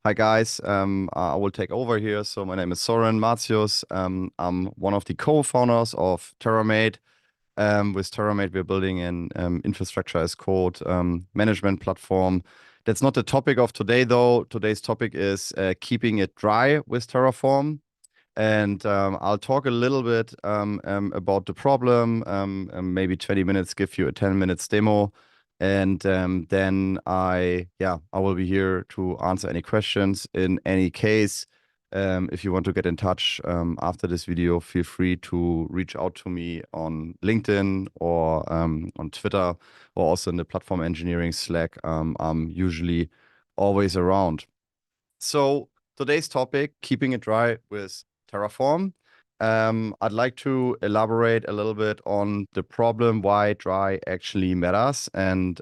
Hi guys, I will take over here. So my name is Sören Martius. I'm one of the co-founders of Terramate. With Terramate, we're building an infrastructure as code management platform. That's not the topic of today, though. Today's topic is keeping it dry with Terraform. And I'll talk a little bit about the problem, maybe 20 minutes, give you a 10 minutes demo. And then I will be here to answer any questions. In any case, if you want to get in touch after this video, feel free to reach out to me on LinkedIn or on Twitter or also in the platform engineering Slack. I'm usually always around. So today's topic, keeping it dry with Terraform. I'd like to elaborate a little bit on the problem, why dry actually matters, and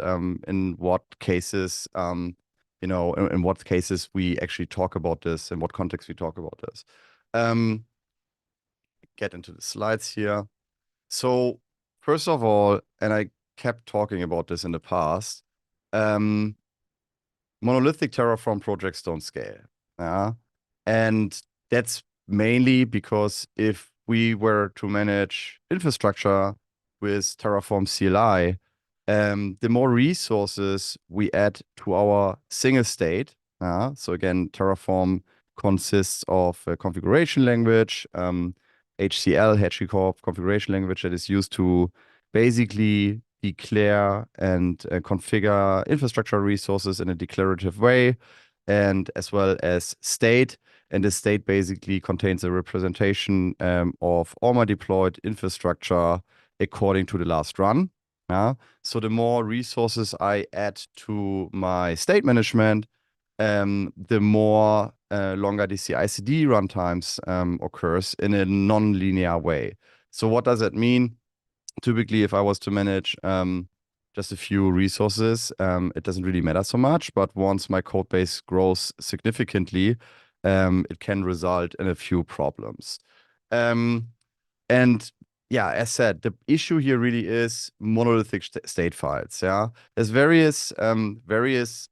in what cases, in what cases we actually talk about this, in what context we talk about this. Get into the slides here. So first of all, and I kept talking about this in the past, monolithic Terraform projects don't scale. And that's mainly because if we were to manage infrastructure with Terraform CLI, the more resources we add to our single state. So again, Terraform consists of a configuration language, HCL, HashiCorp configuration language that is used to basically declare and configure infrastructure resources in a declarative way, and as well as state. And the state basically contains a representation of all my deployed infrastructure according to the last run. So the more resources I add to my state management, the more longer the CI/CD runtimes occurs in a non-linear way. So what does that mean? Typically, if I was to manage just a few resources, it doesn't really matter so much. But once my code base grows significantly, it can result in a few problems. And yeah, as said, the issue here really is monolithic state files. Yeah, there's various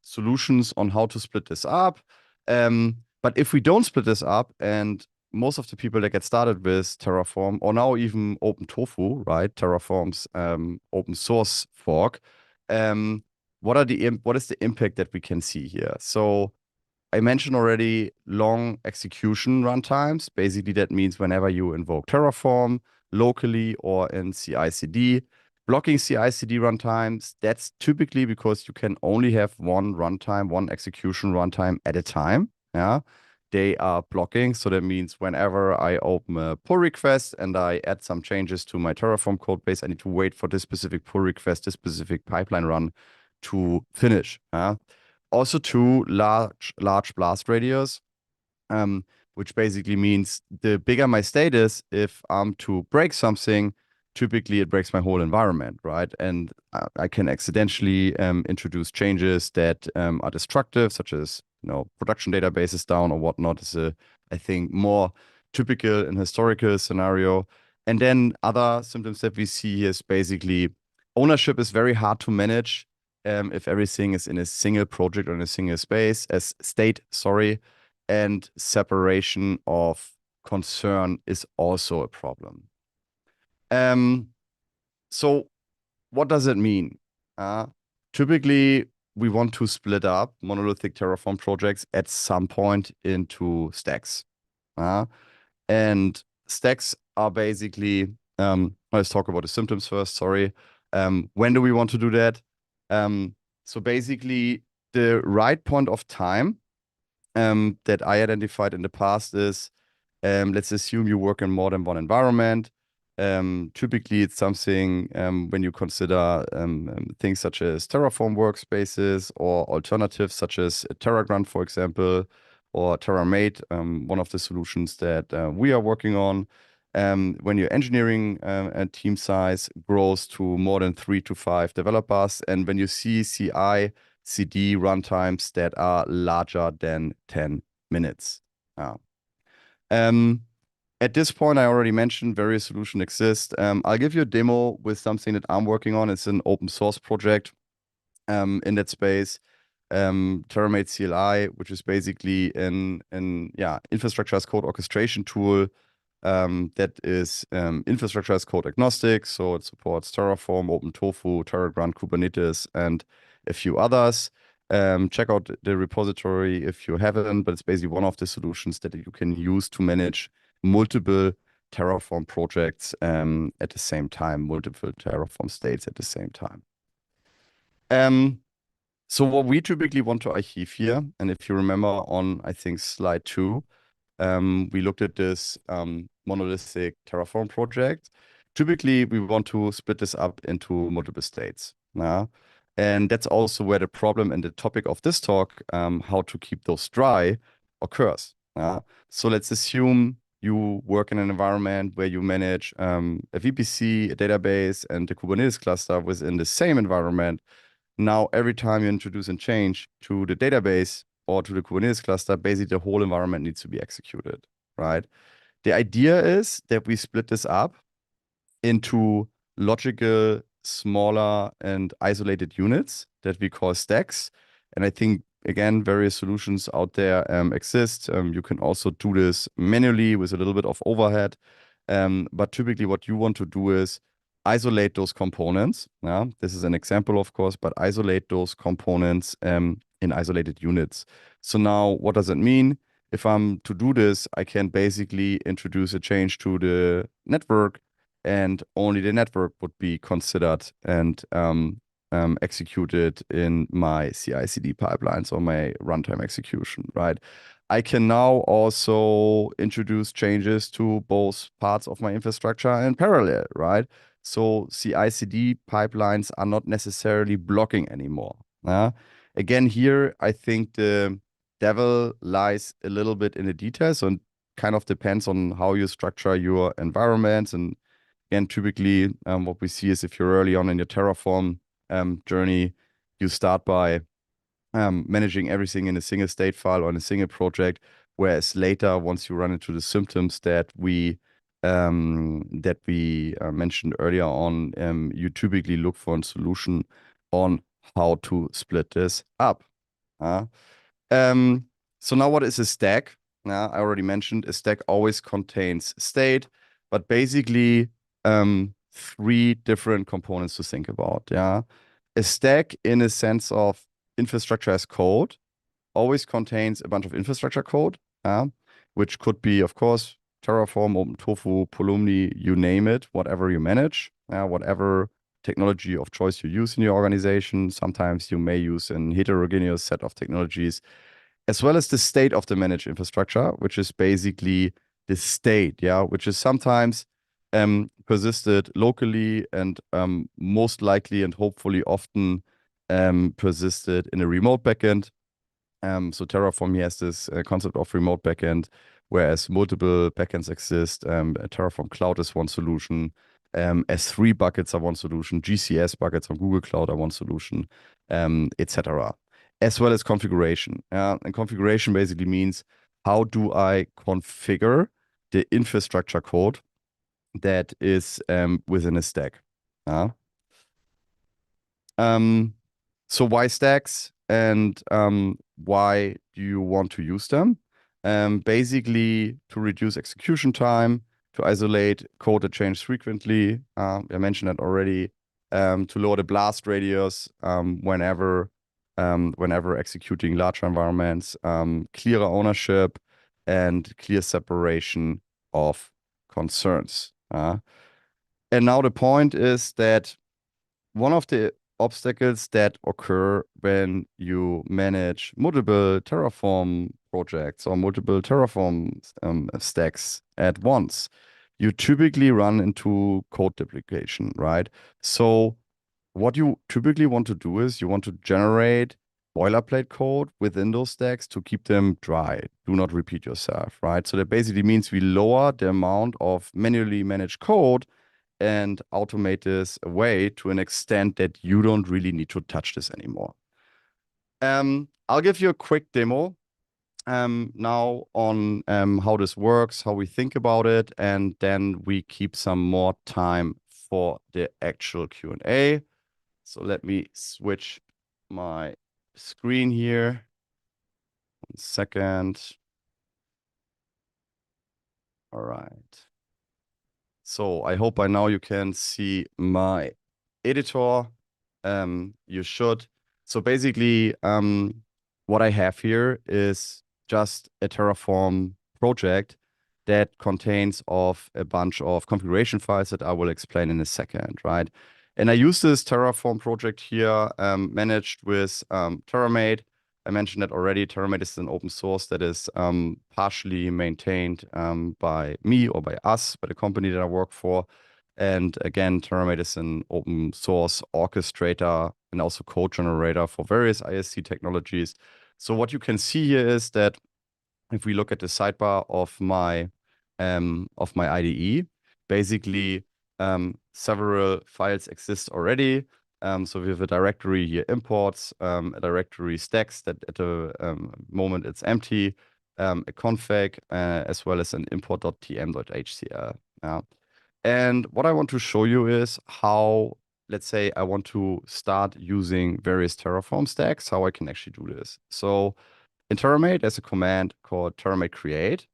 solutions on how to split this up. But if we don't split this up, and most of the people that get started with Terraform, or now even OpenTofu, right? Terraform's open source fork. What is the impact that we can see here? So I mentioned already long execution runtimes. Basically, that means whenever you invoke Terraform locally or in CI/CD, blocking CI/CD runtimes, that's typically because you can only have one runtime, one execution runtime at a time. Yeah, they are blocking. So that means whenever I open a pull request and I add some changes to my Terraform code base, I need to wait for this specific pull request, this specific pipeline run to finish. Also two large blast radius, which basically means the bigger my state is, if I'm to break something, typically it breaks my whole environment, right? And I can accidentally introduce changes that are destructive, such as production databases down or whatnot. Is I think more typical and historical scenario. And then other symptoms that we see is basically ownership is very hard to manage if everything is in a single project or in a single state, sorry, and separation of concern is also a problem. So what does it mean? Typically, we want to split up monolithic Terraform projects at some point into stacks. And stacks are basically, let's talk about the symptoms first, sorry. When do we want to do that? So basically, the right point of time that I identified in the past is, let's assume you work in more than one environment. Typically, it's something when you consider things such as Terraform workspaces or alternatives such as Terragrant, for example, or Terramate, one of the solutions that we are working on. When your engineering and team size grows to more than 3 to 5 developers, and when you see CI/CD runtimes that are larger than 10 minutes. At this point, I already mentioned various solutions exist. I'll give you a demo with something that I'm working on. It's an open source project in that space. Terramate CLI, which is basically an infrastructure as code orchestration tool that is infrastructure as code agnostic. So it supports Terraform, OpenTofu, Terragrant, Kubernetes, and a few others. Check out the repository if you haven't, but it's basically one of the solutions that you can use to manage multiple Terraform projects at the same time, multiple Terraform states at the same time. So what we typically want to achieve here, and if you remember on, I think, slide 2, we looked at this monolithic Terraform project. Typically, we want to split this up into multiple states. And that's also where the problem and the topic of this talk, how to keep those dry, occurs. So let's assume you work in an environment where you manage a VPC, a database, and a Kubernetes cluster within the same environment. Now, every time you introduce a change to the database or to the Kubernetes cluster, basically the whole environment needs to be executed, right? The idea is that we split this up into logical, smaller, and isolated units that we call stacks. And I think, again, various solutions out there exist. You can also do this manually with a little bit of overhead. But typically what you want to do is isolate those components. This is an example, of course, but isolate those components in isolated units. So now what does it mean? If I'm to do this, I can basically introduce a change to the network, and only the network would be considered and executed in my CI/CD pipelines or my runtime execution, right? I can now also introduce changes to both parts of my infrastructure in parallel, right? So CI/CD pipelines are not necessarily blocking anymore. Again, here, I think the devil lies a little bit in the details, and kind of depends on how you structure your environments. And again, typically, what we see is if you're early on in your Terraform journey, you start by managing everything in a single state file or in a single project, whereas later, once you run into the symptoms that we mentioned earlier on, you typically look for a solution on how to split this up. So now what is a stack? I already mentioned a stack always contains state, but basically 3 different components to think about. A stack, in a sense of infrastructure as code, always contains a bunch of infrastructure code, which could be, of course, Terraform, OpenTofu, Pulumi, you name it, whatever you manage, whatever technology of choice you use in your organization. Sometimes you may use a heterogeneous set of technologies, as well as the state of the managed infrastructure, which is basically the state, which is sometimes persisted locally and most likely and hopefully often persisted in a remote backend. So Terraform has this concept of remote backend, whereas multiple backends exist. Terraform Cloud is one solution. S3 buckets are one solution. GCS buckets on Google Cloud are one solution, etc. As well as configuration. And configuration basically means, how do I configure the infrastructure code that is within a stack? So why stacks, and why do you want to use them? Basically, to reduce execution time, to isolate code that changes frequently. I mentioned that already. To lower the blast radius whenever executing larger environments, clearer ownership, and clear separation of concerns. And now the point is that one of the obstacles that occur when you manage multiple Terraform projects or multiple Terraform stacks at once, you typically run into code duplication, right? So what you typically want to do is you want to generate boilerplate code within those stacks to keep them dry. Do not repeat yourself, right? So that basically means we lower the amount of manually managed code and automate this away to an extent that you don't really need to touch this anymore. I'll give you a quick demo now on how this works, how we think about it, and then we keep some more time for the actual Q&A. So let me switch my screen here. 1 second. All right. So I hope by now you can see my editor. You should. So basically, what I have here is just a Terraform project that contains of a bunch of configuration files that I will explain in a second, right? And I use this Terraform project here, managed with Terramate. I mentioned that already. Terramate is an open source that is partially maintained by me or by us, by the company that I work for. And again, Terramate is an open source orchestrator and also code generator for various ISC technologies. So what you can see here is that if we look at the sidebar of my IDE, basically several files exist already. So we have a directory here, imports, a directory stacks that at the moment it's empty, a config, as well as an import.tm.hcl. Yeah. And what I want to show you is how, let's say, I want to start using various Terraform stacks, how I can actually do this. So in Terramate, there's a command called terramate create.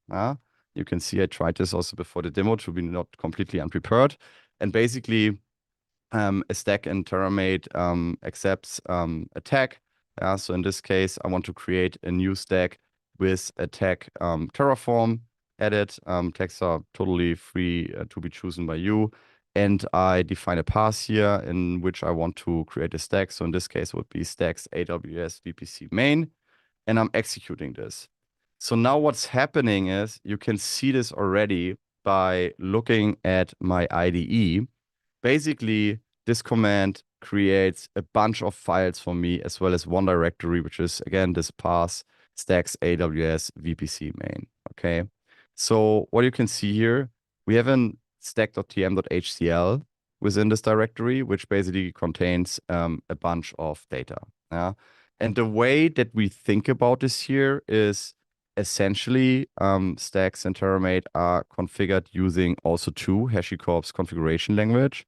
You can see I tried this also before the demo to be not completely unprepared. And basically, a stack in Terramate accepts a tag. So in this case, I want to create a new stack with a tag Terraform added. Tags are totally free to be chosen by you. And I define a path here in which I want to create a stack. So in this case, it would be stacks AWS VPC main. And I'm executing this. So now what's happening is you can see this already by looking at my IDE. Basically, this command creates a bunch of files for me, as well as one directory, which is, again, this path stacks AWS VPC main. Okay. So what you can see here, we have an stack.tm.hcl within this directory, which basically contains a bunch of data. Yeah. And the way that we think about this here is essentially stacks and Terramate are configured using also two HashiCorp's configuration language.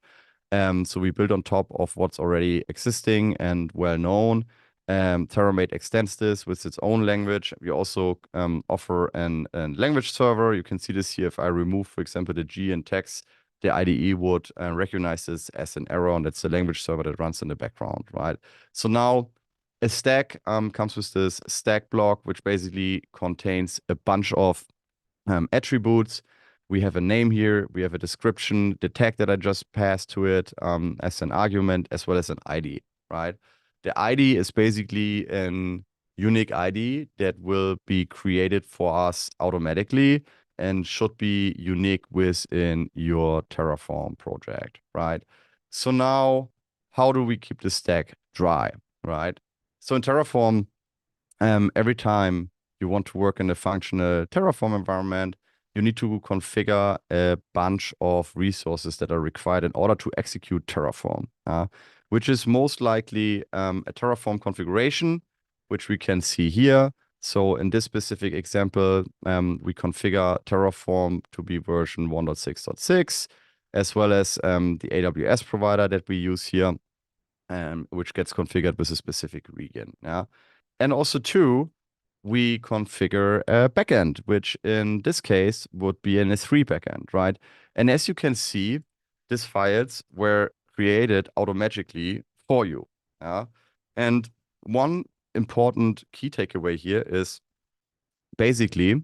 So we build on top of what's already existing and well known. Terramate extends this with its own language. We also offer a language server. You can see this here. If I remove, for example, the G in text, the IDE would recognize this as an error, and that's the language server that runs in the background, right? So now a stack comes with this stack block, which basically contains a bunch of attributes. We have a name here, we have a description, the tag that I just passed to it as an argument, as well as an ID, right? The ID is basically an unique ID that will be created for us automatically and should be unique within your Terraform project, right? So now, how do we keep the stack dry, right? So in Terraform, every time you want to work in a functional Terraform environment, you need to configure a bunch of resources that are required in order to execute Terraform, which is most likely a Terraform configuration, which we can see here. So in this specific example, we configure Terraform to be version 1.6.6, as well as the AWS provider that we use here, which gets configured with a specific region. Yeah. And also, two, we configure a backend, which in this case would be an S3 backend, right? And as you can see, these files were created automatically for you. Yeah? And one important key takeaway here is basically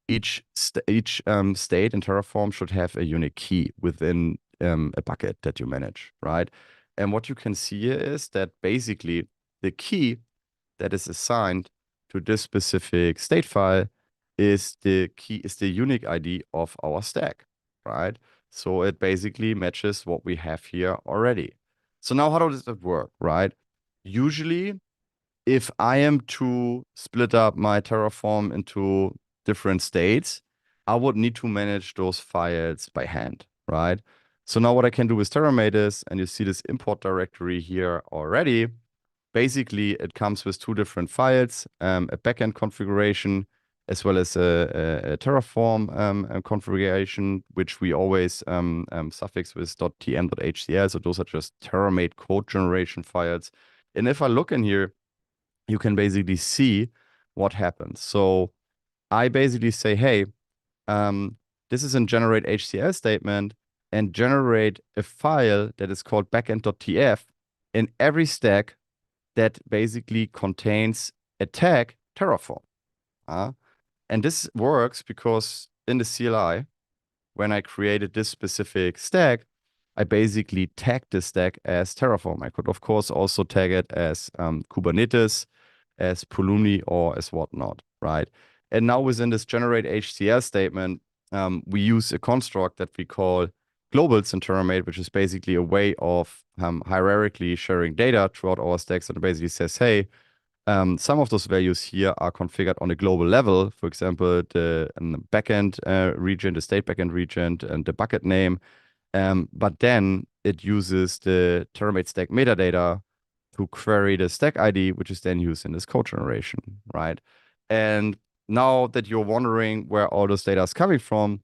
each state in Terraform should have a unique key within a bucket that you manage, right? And what you can see here is that basically the key that is assigned to this specific state file is the unique ID of our stack, right? So it basically matches what we have here already. So now how does it work, right? Usually, if I am to split up my Terraform into different states, I would need to manage those files by hand, right? So now what I can do with Terramate is, and you see this import directory here already, basically it comes with two different files, a backend configuration, as well as a Terraform configuration, which we always suffix with .tm.hcl. So those are just Terramate code generation files. And if I look in here, you can basically see what happens. So I basically say, hey, this is a generate HCL statement and generate a file that is called backend.tf in every stack that basically contains a tag Terraform. And this works because in the CLI, when I created this specific stack, I basically tagged the stack as Terraform. I could, of course, also tag it as Kubernetes, as Pulumi, or as whatnot, right? And now within this generate HCL statement, we use a construct that we call globals in Terramate, which is basically a way of hierarchically sharing data throughout our stacks. And it basically says, hey, some of those values here are configured on a global level. For example, the backend region, the state backend region, and the bucket name. But then it uses the Terramate stack metadata to query the stack ID, which is then used in this code generation, right? And now that you're wondering where all those data is coming from,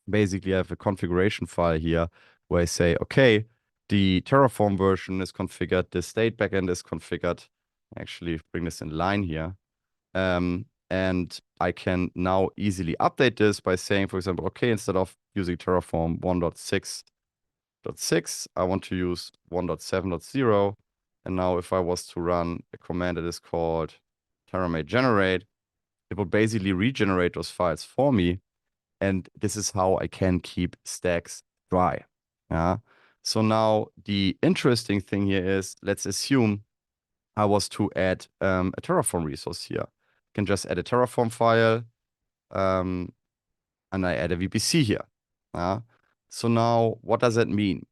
basically I have a configuration file here where I say, okay, the Terraform version is configured, the state backend is configured. Actually, bring this in line here. And I can now easily update this by saying, for example, okay, instead of using Terraform 1.6.6, I want to use 1.7.0. And now if I was to run a command that is called Terramate generate, it would basically regenerate those files for me. And this is how I can keep stacks dry. Yeah. So now the interesting thing here is, let's assume I was to add a Terraform resource here. I can just add a Terraform file, and I add a VPC here. So now what does that mean?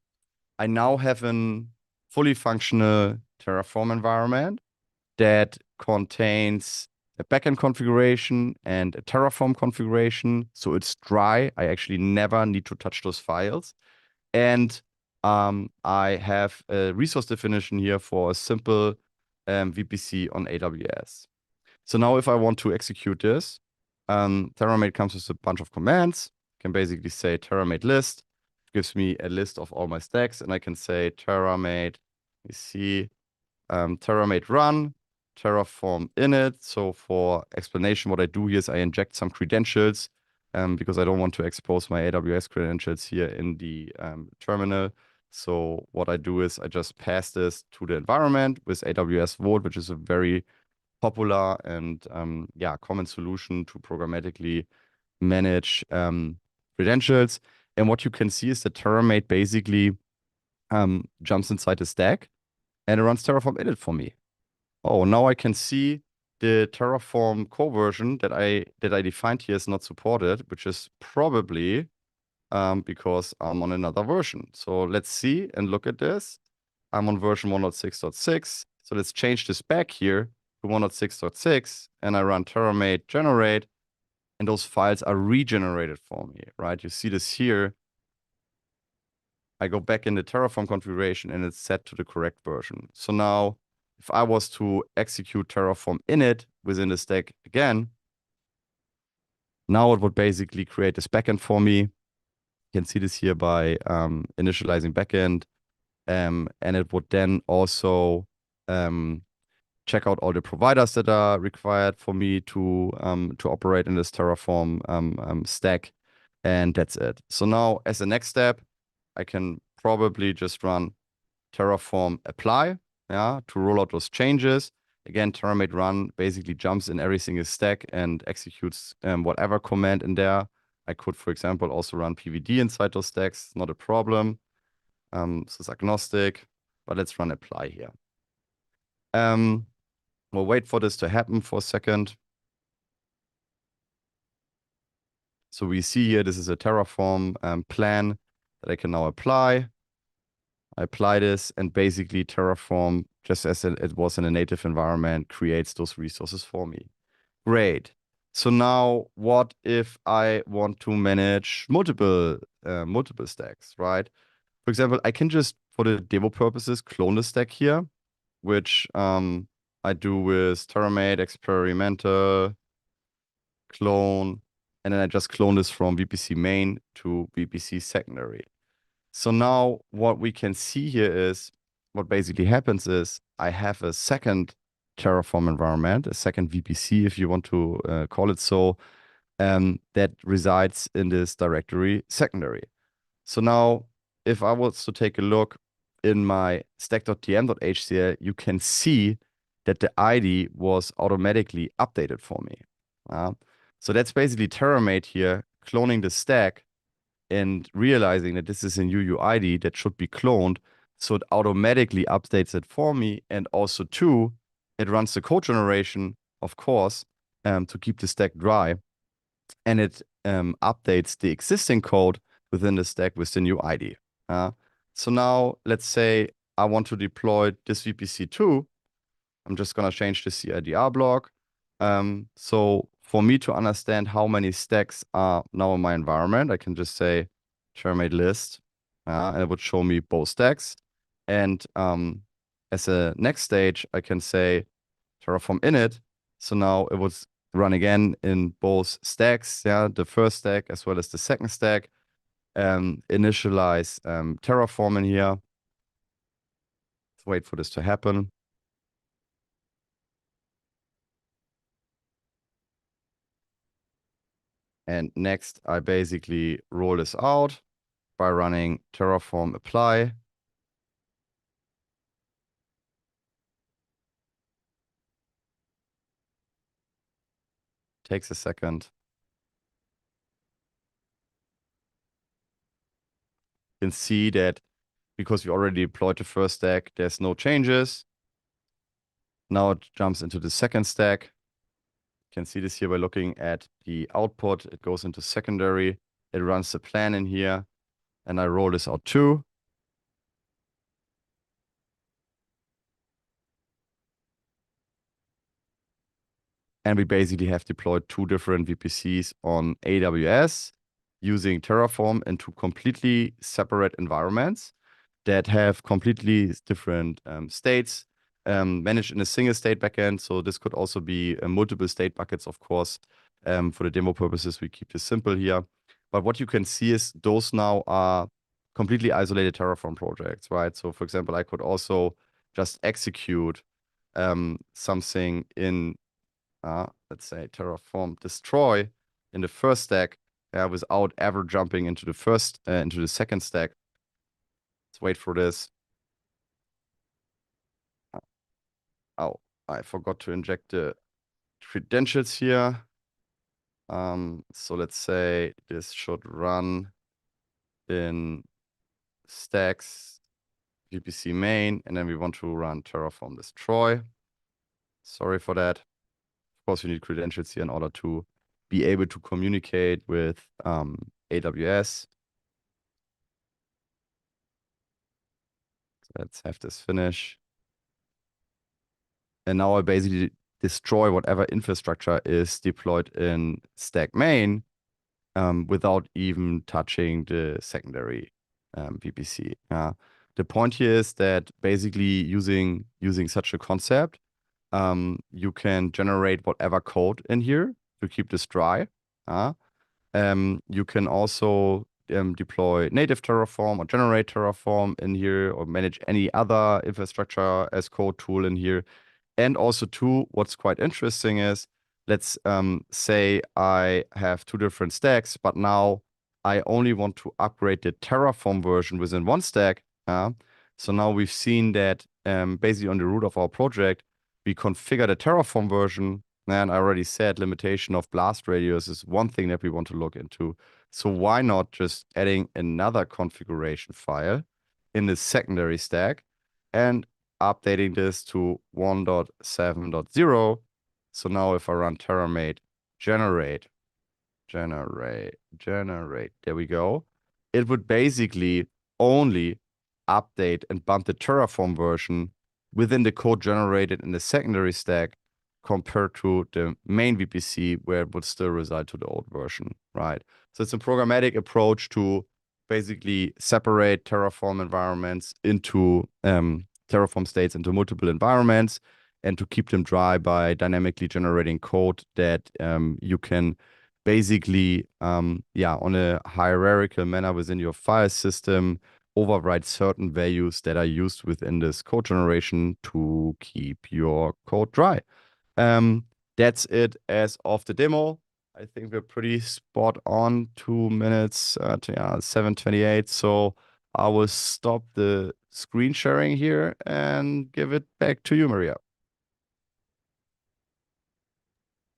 I now have a fully functional Terraform environment that contains a backend configuration and a Terraform configuration. So it's dry. I actually never need to touch those files. And I have a resource definition here for a simple VPC on AWS. So now if I want to execute this, Terramate comes with a bunch of commands. I can basically say Terramate list, gives me a list of all my stacks, and I can say Terramate, you see, Terramate run, Terraform init. So for explanation, what I do here is I inject some credentials because I don't want to expose my AWS credentials here in the terminal. So what I do is I just pass this to the environment with AWS Vault, which is a very popular and common solution to programmatically manage credentials. And what you can see is that Terramate basically jumps inside the stack and it runs Terraform init for me. Oh, now I can see the Terraform core version that I defined here is not supported, which is probably because I'm on another version. So let's see and look at this. I'm on version 1.6.6. So let's change this back here to 1.6.6 and I run Terramate generate and those files are regenerated for me, right? You see this here. I go back in the Terraform configuration and it's set to the correct version. So now if I was to execute Terraform init within the stack again, now it would basically create this backend for me. You can see this here by initializing backend. And it would then also check out all the providers that are required for me to operate in this Terraform stack. And that's it. So now as a next step, I can probably just run Terraform apply, to roll out those changes. Again, Terramate run basically jumps in every single stack and executes whatever command in there. I could, for example, also run PVD inside those stacks, not a problem. This is agnostic, but let's run apply here. We'll wait for this to happen for a second. So we see here, this is a Terraform plan that I can now apply. I apply this and basically Terraform, just as it was in a native environment, creates those resources for me. Great. So now what if I want to manage multiple stacks, right? For example, I can just, for the demo purposes, clone the stack here, which I do with Terramate experimental clone, and then I just clone this from VPC main to VPC secondary. So now what we can see here is what basically happens is I have a second Terraform environment, a second VPC, if you want to call it so, that resides in this directory secondary. So now, if I was to take a look in my stack.tm.html, you can see that the ID was automatically updated for me. So that's basically Terramate here cloning the stack and realizing that this is a new UID that should be cloned. So it automatically updates it for me. And also, two, it runs the code generation, of course, to keep the stack dry. And it updates the existing code within the stack with the new ID. So now, let's say I want to deploy this VPC2. I'm just going to change the CIDR block. So for me to understand how many stacks are now in my environment, I can just say Terramate list, and it would show me both stacks. And as a next stage, I can say Terraform init. So now it would run again in both stacks, the first stack as well as the second stack. Initialize Terraform in here. Let's wait for this to happen. And next, I basically roll this out by running Terraform apply. Takes a second. You can see that because we already deployed the first stack, there's no changes. Now it jumps into the second stack. You can see this here by looking at the output. It goes into secondary. It runs the plan in here. And I roll this out too. And we basically have deployed two different VPCs on AWS using Terraform in two completely separate environments that have completely different states managed in a single state backend. So this could also be multiple state buckets, of course. For the demo purposes, we keep this simple here. But what you can see is those now are completely isolated Terraform projects, right? So for example, I could also just execute something in let's say Terraform destroy in the first stack without ever jumping into the second stack. Let's wait for this. Oh, I forgot to inject the credentials here. So let's say this should run in stacks VPC main, and then we want to run Terraform destroy. Sorry for that. Of course, you need credentials here in order to be able to communicate with AWS. So let's have this finish. And now I basically destroy whatever infrastructure is deployed in stack main without even touching the secondary VPC. The point here is that basically using such a concept, you can generate whatever code in here to keep this dry. You can also deploy native Terraform or generate Terraform in here or manage any other infrastructure as code tool in here. And also, too, what's quite interesting is, let's say I have two different stacks, but now I only want to upgrade the Terraform version within one stack. So now we've seen that basically on the root of our project, we configure the Terraform version. And I already said limitation of blast radius is one thing that we want to look into. So why not just adding another configuration file in the secondary stack and updating this to 1.7.0. So now if I run Terramate generate, there we go. It would basically only update and bump the Terraform version within the code generated in the secondary stack compared to the main VPC where it would still reside to the old version, right? So it's a programmatic approach to basically separate Terraform environments into Terraform states into multiple environments and to keep them dry by dynamically generating code that you can basically, on a hierarchical manner within your file system override certain values that are used within this code generation to keep your code dry. That's it as of the demo. I think we're pretty spot on, 2 minutes, 7:28. So I will stop the screen sharing here and give it back to you, Maria.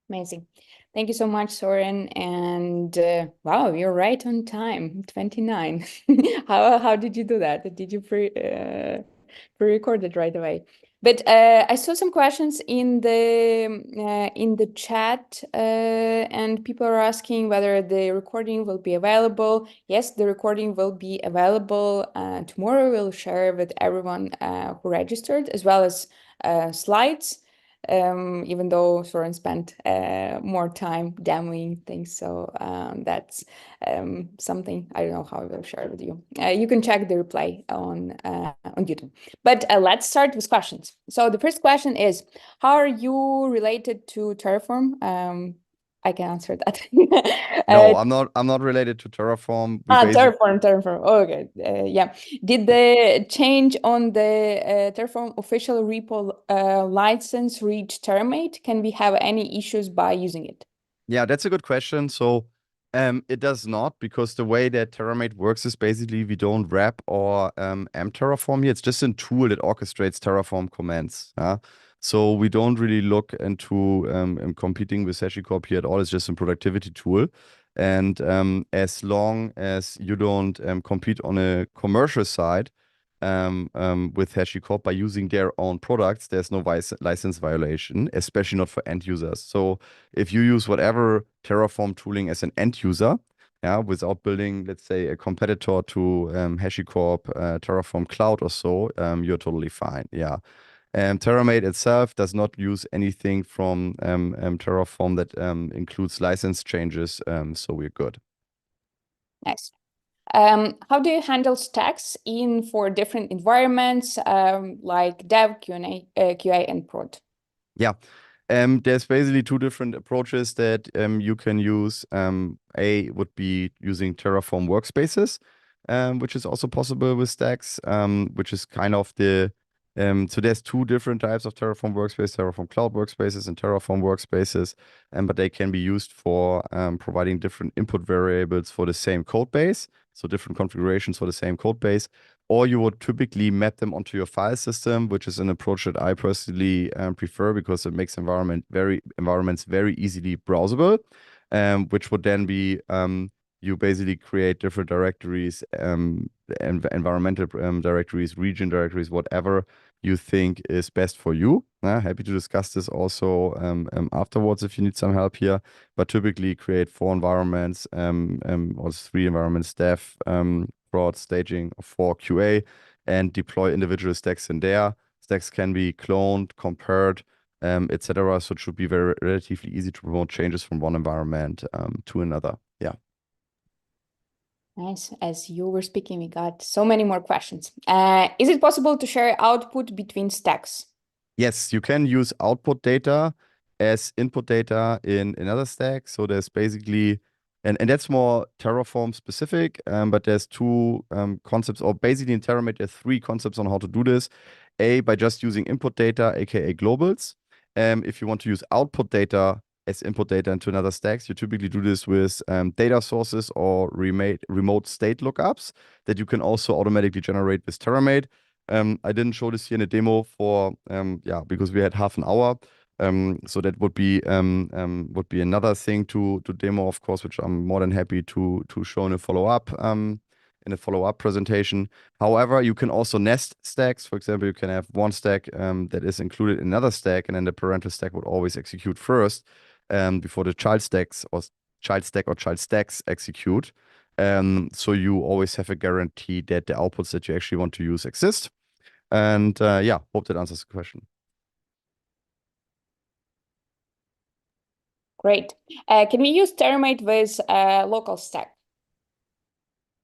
Amazing. Thank you so much, Sören. And wow, you're right on time, 29. How did you do that? Did you pre-record it right away? But I saw some questions in the chat, and people are asking whether the recording will be available. Yes, the recording will be available tomorrow. We'll share with everyone who registered, as well as slides. Even though Sören spent more time demoing things. So that's something I don't know how I will share with you. You can check the replay on YouTube. But let's start with questions. So the first question is, how are you related to Terraform? I can answer that. No, I'm not related to Terraform. Terraform. Oh, okay. Yeah. Did the change on the Terraform official repo license reach Terramate? Can we have any issues by using it? Yeah, that's a good question. So it does not, because the way that Terramate works is basically we don't wrap or Terraform here. It's just a tool that orchestrates Terraform commands. So we don't really look into competing with HashiCorp here at all. It's just a productivity tool. And as long as you don't compete on a commercial side with HashiCorp by using their own products, there's no license violation, especially not for end users. So if you use whatever Terraform tooling as an end user, without building, let's say, a competitor to HashiCorp, Terraform Cloud or so, you're totally fine. Yeah. Terramate itself does not use anything from Terraform that includes license changes, so we're good. Nice. How do you handle stacks in for different environments like dev, QA, and prod? Yeah. There's basically two different approaches that you can use. A would be using Terraform workspaces, which is also possible with stacks, which is kind of the so there's two different types of Terraform workspace, Terraform Cloud workspaces and Terraform workspaces, but they can be used for providing different input variables for the same code base, so different configurations for the same code base. Or you would typically map them onto your file system, which is an approach that I personally prefer because it makes environments very easily browsable, which would then be you basically create different directories, environmental directories, region directories, whatever you think is best for you. Happy to discuss this also afterwards if you need some help here. But typically create 4 environments, or 3 environments, dev, prod, staging for QA, and deploy individual stacks in there. Stacks can be cloned, compared, etc. So it should be relatively easy to promote changes from one environment to another. Yeah. Nice. As you were speaking, we got so many more questions. Is it possible to share output between stacks? Yes, you can use output data as input data in another stack. So there's basically, and that's more Terraform specific, but there's 2 concepts, or basically in Terramate, there's 3 concepts on how to do this. A, by just using input data, aka globals. If you want to use output data as input data into another stacks, you typically do this with data sources or remote state lookups that you can also automatically generate with Terramate. I didn't show this here in a demo for because we had half an hour. So that would be another thing to demo, of course, which I'm more than happy to show in a follow-up presentation. However, you can also nest stacks. For example, you can have one stack that is included in another stack, and then the parental stack would always execute first before the child stacks or child stacks execute. So you always have a guarantee that the outputs that you actually want to use exist. And hope that answers the question. Great. Can we use Terramate with local stack?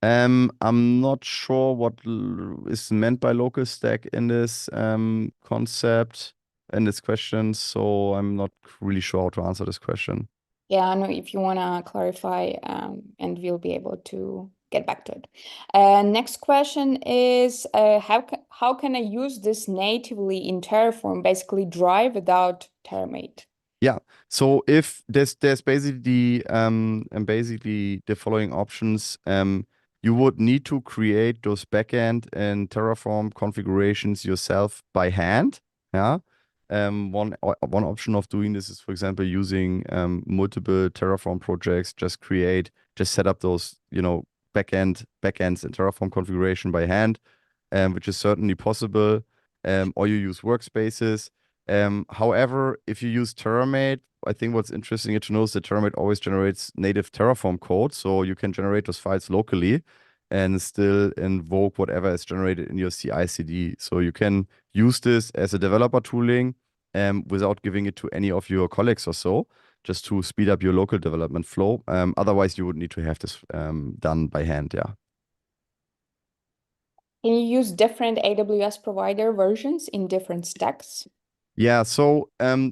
I'm not sure what is meant by local stack in this concept, in this question, so I'm not really sure how to answer this question. Yeah, I know if you want to clarify, and we'll be able to get back to it. Next question is, how can I use this natively in Terraform, basically drive without Terramate? Yeah. So if there's basically and basically the following options. You would need to create those backend and Terraform configurations yourself by hand. Yeah. One option of doing this is, for example, using multiple Terraform projects. Just set up those, backends and Terraform configuration by hand, which is certainly possible. Or you use workspaces. However, if you use Terramate, I think what's interesting to know is that Terramate always generates native Terraform code, so you can generate those files locally and still invoke whatever is generated in your CI/CD. So you can use this as a developer tooling without giving it to any of your colleagues or so, just to speed up your local development flow. Otherwise, you would need to have this done by hand, yeah. Can you use different AWS provider versions in different stacks? Yeah, so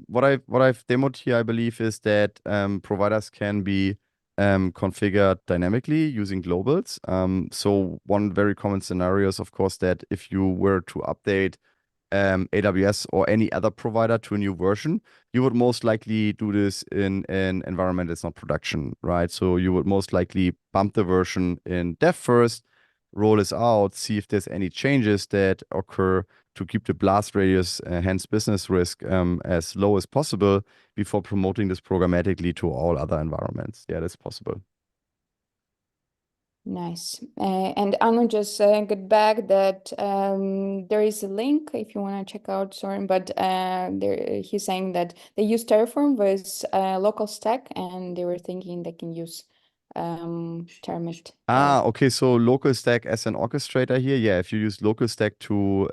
what I've demoed here, I believe, is that providers can be configured dynamically using globals. So one very common scenario is, of course, that if you were to update AWS or any other provider to a new version, you would most likely do this in an environment that's not production, right? So you would most likely bump the version in dev first, roll this out, see if there's any changes that occur to keep the blast radius, hence business risk, as low as possible before promoting this programmatically to all other environments. Yeah, that's possible. Nice. And Anu just got back that there is a link if you want to check out Sören, but he's saying that they use Terraform with local stack, and they were thinking they can use Terramate. Okay. So local stack as an orchestrator here. Yeah, if you use local stack to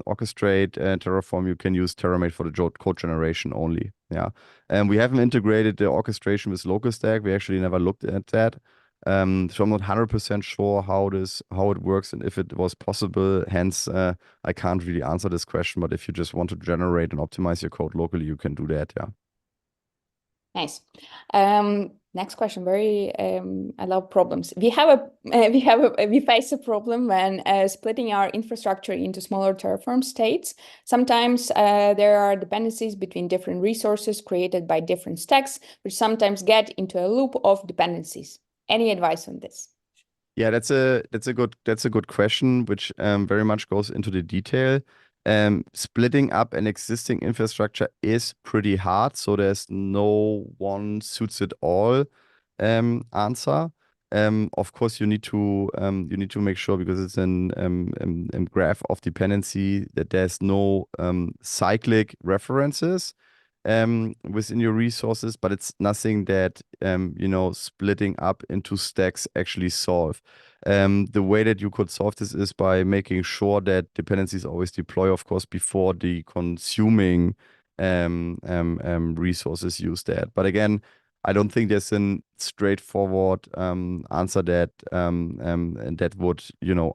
orchestrate Terraform, you can use Terramate for the code generation only. Yeah. And we haven't integrated the orchestration with local stack. We actually never looked at that. So I'm not 100% sure how it works and if it was possible. Hence, I can't really answer this question. But if you just want to generate and optimize your code locally, you can do that. Yeah. Nice. Next question. I love problems. We face a problem when splitting our infrastructure into smaller Terraform states. Sometimes there are dependencies between different resources created by different stacks, which sometimes get into a loop of dependencies. Any advice on this? Yeah, that's a good question, which very much goes into the detail. Splitting up an existing infrastructure is pretty hard, so there's no one suits it all answer. Of course, you need to make sure, because it's an graph of dependency, that there's no cyclic references within your resources, but it's nothing that splitting up into stacks actually solve. The way that you could solve this is by making sure that dependencies always deploy, of course, before the consuming resources use that. But again, I don't think there's a straightforward answer that and that would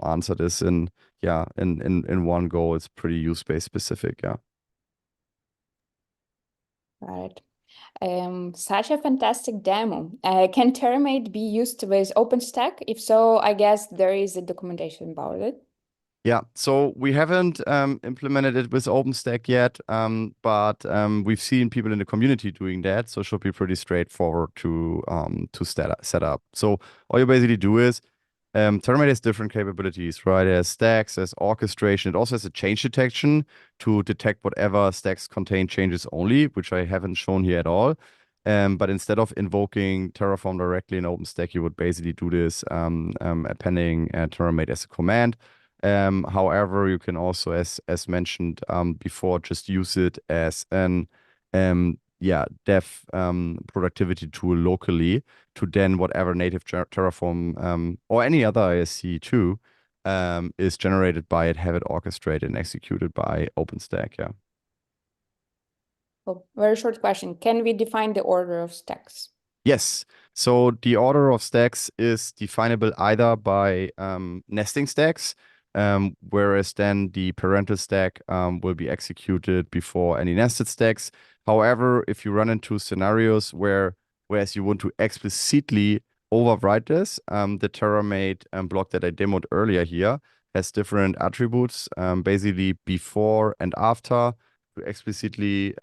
answer this in one go. It's pretty use case specific. Yeah. Got it. Such a fantastic demo. Can Terramate be used with OpenStack? If so, I guess there is a documentation about it. Yeah, so we haven't implemented it with OpenStack yet, but we've seen people in the community doing that, so it should be pretty straightforward to set up. So all you basically do is Terramate has different capabilities, right? There's stacks, there's orchestration. It also has a change detection to detect whatever stacks contain changes only, which I haven't shown here at all. But instead of invoking Terraform directly in OpenStack, you would basically do this appending Terramate as a command. However, you can also, as mentioned before, just use it as an dev productivity tool locally to then whatever native Terraform or any other ISC too is generated by it, have it orchestrated and executed by OpenStack. Yeah. Well, very short question. Can we define the order of stacks? Yes. So the order of stacks is definable either by nesting stacks, whereas then the parental stack will be executed before any nested stacks. However, if you run into scenarios whereas you want to explicitly overwrite this. The Terramate block that I demoed earlier here has different attributes, basically before and after, to explicitly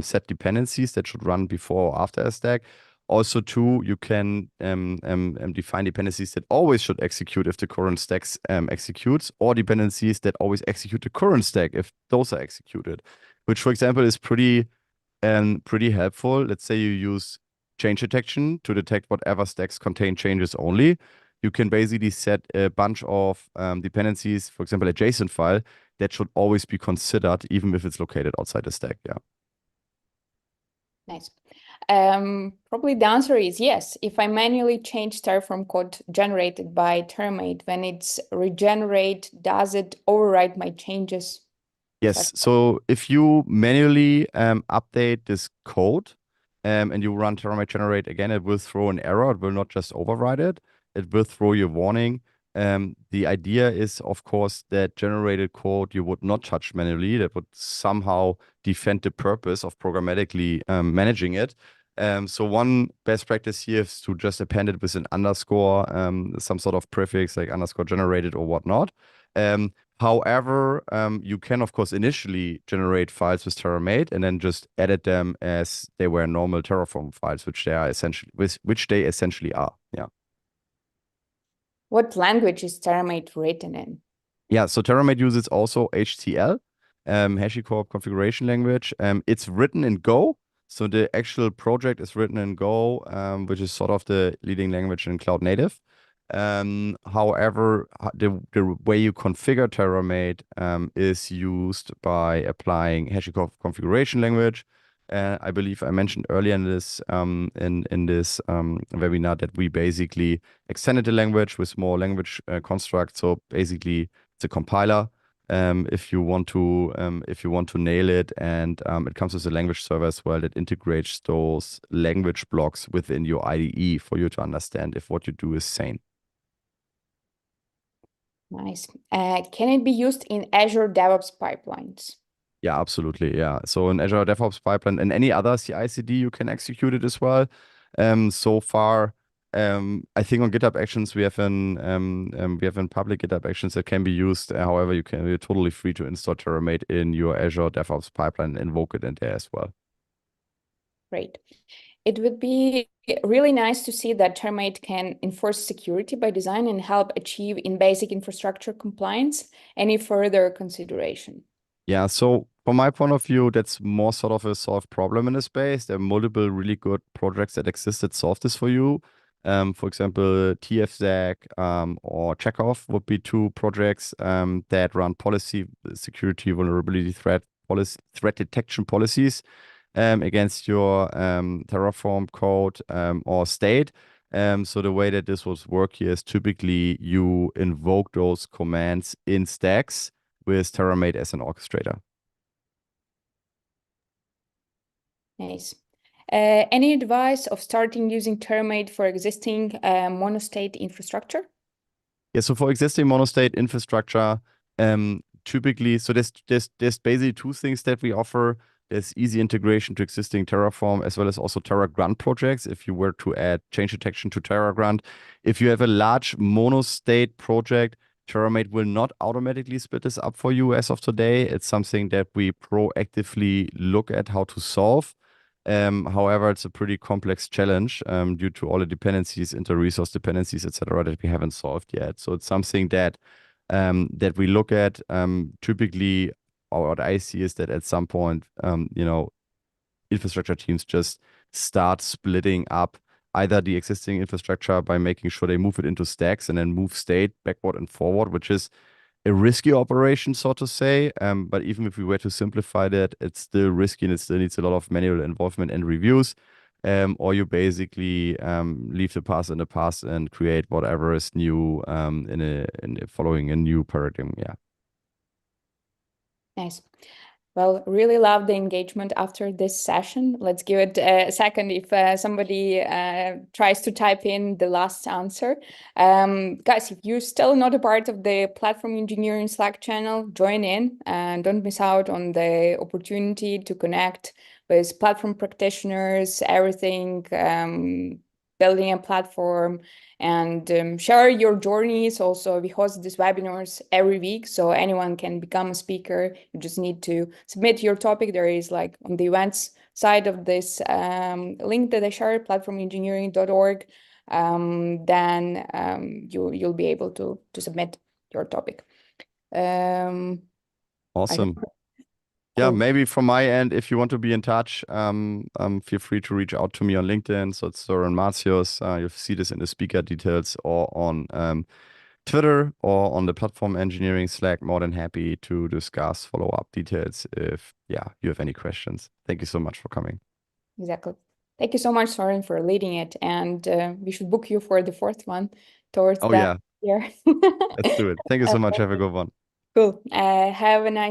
set dependencies that should run before or after a stack. Also, too, you can define dependencies that always should execute if the current stack executes, or dependencies that always execute the current stack if those are executed, which, for example, is pretty helpful. Let's say you use change detection to detect whatever stacks contain changes only. You can basically set a bunch of dependencies, for example, a JSON file that should always be considered, even if it's located outside the stack. Yeah. Nice. Probably the answer is yes. If I manually change Terraform code generated by Terramate, when it's regenerate, does it override my changes? Yes. So if you manually update this code and you run Terramate generate again, it will throw an error. It will not just override it. It will throw you a warning. The idea is, of course, that generated code you would not touch manually. That would somehow defend the purpose of programmatically managing it. So one best practice here is to just append it with an underscore, some sort of prefix like underscore generated or whatnot. However, you can, of course, initially generate files with Terramate and then just edit them as they were normal Terraform files, which they essentially are. Yeah. What language is Terramate written in? Yeah, so Terramate uses also HCL, HashiCorp configuration language. It's written in Go. So the actual project is written in Go, which is sort of the leading language in cloud native. However, the way you configure Terramate is used by applying HashiCorp configuration language. I believe I mentioned earlier in this webinar that we basically extended the language with more language constructs. So basically, it's a compiler. If you want to nail it, and it comes with a language server as well that integrates those language blocks within your IDE for you to understand if what you do is sane. Nice. Can it be used in Azure DevOps pipelines? Yeah, absolutely. Yeah. So in Azure DevOps pipeline and any other CI/CD, you can execute it as well. So far, I think on GitHub Actions we have in public GitHub Actions that can be used. However, you're totally free to install Terramate in your Azure DevOps pipeline and invoke it in there as well. Great. It would be really nice to see that Terramate can enforce security by design and help achieve in basic infrastructure compliance. Any further consideration? Yeah, so from my point of view, that's more sort of a solved problem in the space. There are multiple really good projects that exist that solve this for you. For example, TFZAC or Checkov would be two projects that run policy security vulnerability threat detection policies against your Terraform code or state. So the way that this would work here is typically you invoke those commands in stacks with Terramate as an orchestrator. Nice. Any advice of starting using Terramate for existing monostate infrastructure? Yeah, so for existing monostate infrastructure, typically, so there's basically two things that we offer. There's easy integration to existing Terraform as well as also TerraGrunt projects. If you were to add change detection to TerraGrunt, if you have a large monostate project, Terramate will not automatically split this up for you as of today. It's something that we proactively look at how to solve. However, it's a pretty complex challenge due to all the dependencies, inter-resource dependencies, etc., that we haven't solved yet. So it's something that we look at. Typically, or what I see is that at some point, infrastructure teams just start splitting up either the existing infrastructure by making sure they move it into stacks and then move state backward and forward, which is a risky operation, so to say. But even if we were to simplify that, it's still risky and it still needs a lot of manual involvement and reviews. Or you basically leave the past in the past and create whatever is new following a new paradigm. Yeah. Nice. Well, really love the engagement after this session. Let's give it a second if somebody tries to type in the last answer. Guys, if you're still not a part of the Platform Engineering Slack channel, join in and don't miss out on the opportunity to connect with platform practitioners, everything, building a platform, and share your journeys. Also, we host these webinars every week, so anyone can become a speaker. You just need to submit your topic. There is like on the events side of this link that I shared, platformengineering.org. Then you'll be able to submit your topic. Awesome. Cool. Yeah, maybe from my end, if you want to be in touch, feel free to reach out to me on LinkedIn. So it's Sören Martius. You'll see this in the speaker details or on Twitter or on the platform engineering Slack. More than happy to discuss follow-up details if you have any questions. Thank you so much for coming. Exactly. Thank you so much, Sören, for leading it. And we should book you for the fourth one towards Oh that yeah, year. let's do it. Thank you so much. Have a good one. Cool. Have a nice